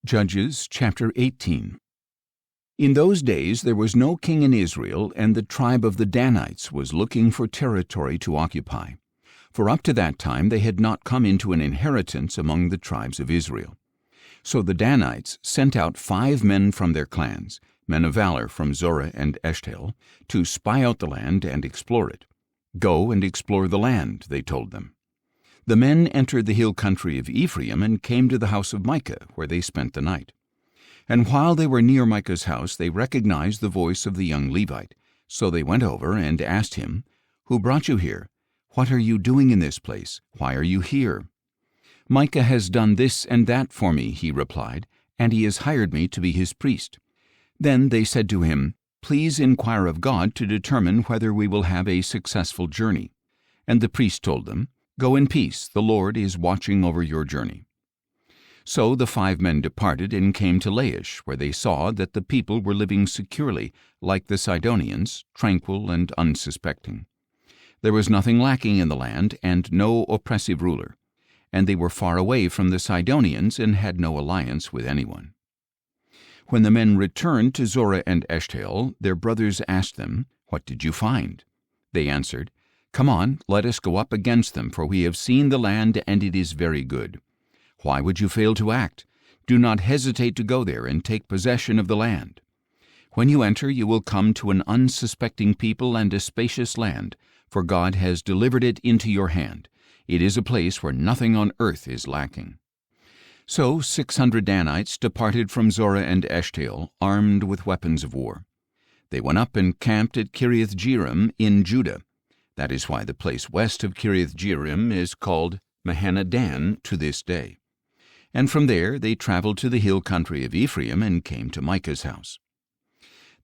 Judges chapter 18. In those days there was no king in Israel, and the tribe of the Danites was looking for territory to occupy. For up to that time they had not come into an inheritance among the tribes of Israel. So the Danites sent out 5 men from their clans, men of valor from Zorah and Eshtaol, to spy out the land and explore it. "Go and explore the land," they told them. The men entered the hill country of Ephraim and came to the house of Micah, where they spent the night. And while they were near Micah's house, they recognized the voice of the young Levite. So they went over and asked him, "Who brought you here? What are you doing in this place? Why are you here?" "Micah has done this and that for me," he replied, "and he has hired me to be his priest." Then they said to him, "Please inquire of God to determine whether we will have a successful journey." And the priest told them, "Go in peace, the Lord is watching over your journey." So the 5 men departed and came to Laish, where they saw that the people were living securely, like the Sidonians, tranquil and unsuspecting. There was nothing lacking in the land, and no oppressive ruler. And they were far away from the Sidonians and had no alliance with anyone. When the men returned to Zorah and Eshtaol, their brothers asked them, "What did you find?" They answered, "Come on, let us go up against them, for we have seen the land, and it is very good." "Why would you fail to act? Do not hesitate to go there and take possession of the land. When you enter, you will come to an unsuspecting people and a spacious land, for God has delivered it into your hand. It is a place where nothing on earth is lacking." So 600 Danites departed from Zorah and Eshtaol, armed with weapons of war. They went up and camped at Kiriath-Jearim in Judah. That is why the place west of Kiriath-Jearim is called Mahanadan to this day. And from there they traveled to the hill country of Ephraim and came to Micah's house.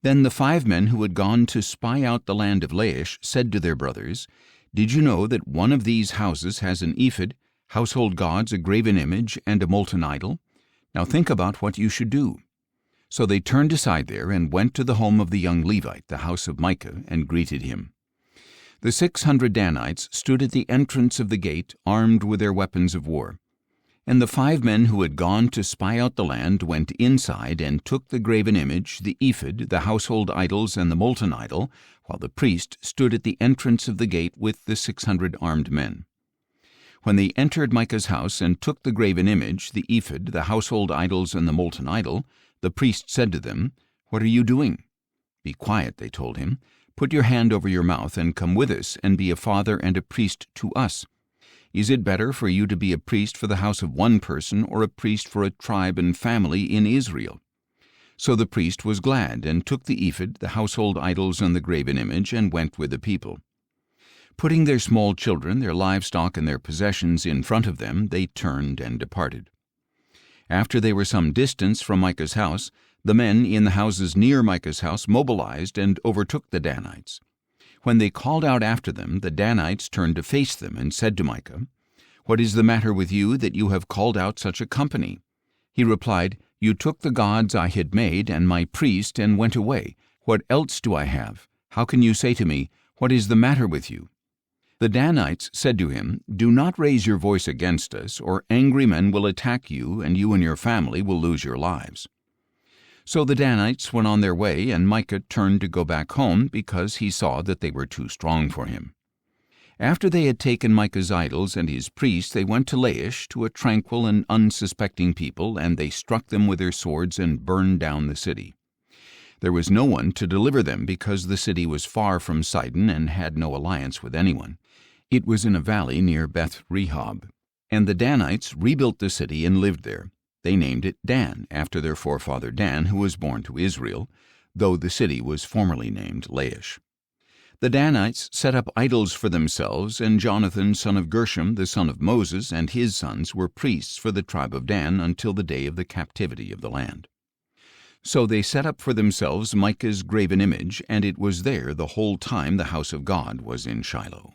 Then the 5 men who had gone to spy out the land of Laish said to their brothers, "Did you know that one of these houses has an ephod, household gods, a graven image, and a molten idol? Now think about what you should do." So they turned aside there and went to the home of the young Levite, the house of Micah, and greeted him. The 600 Danites stood at the entrance of the gate, armed with their weapons of war. And the 5 men who had gone to spy out the land went inside and took the graven image, the ephod, the household idols, and the molten idol, while the priest stood at the entrance of the gate with the 600 armed men. When they entered Micah's house and took the graven image, the ephod, the household idols, and the molten idol, the priest said to them, "What are you doing?" "Be quiet," they told him. "Put your hand over your mouth and come with us and be a father and a priest to us. Is it better for you to be a priest for the house of one person or a priest for a tribe and family in Israel?" So the priest was glad and took the ephod, the household idols, and the graven image and went with the people. Putting their small children, their livestock, and their possessions in front of them, they turned and departed. After they were some distance from Micah's house, the men in the houses near Micah's house mobilized and overtook the Danites. When they called out after them, the Danites turned to face them and said to Micah, "What is the matter with you that you have called out such a company?" He replied, "You took the gods I had made and my priest and went away. What else do I have? How can you say to me, 'What is the matter with you?'" The Danites said to him, "Do not raise your voice against us, or angry men will attack you, and you and your family will lose your lives." So the Danites went on their way, and Micah turned to go back home because he saw that they were too strong for him. After they had taken Micah's idols and his priests, they went to Laish, to a tranquil and unsuspecting people, and they struck them with their swords and burned down the city. There was no one to deliver them because the city was far from Sidon and had no alliance with anyone. It was in a valley near Beth Rehob. And the Danites rebuilt the city and lived there. They named it Dan, after their forefather Dan, who was born to Israel, though the city was formerly named Laish. The Danites set up idols for themselves, and Jonathan, son of Gershom, the son of Moses, and his sons were priests for the tribe of Dan until the day of the captivity of the land. So they set up for themselves Micah's graven image, and it was there the whole time the house of God was in Shiloh.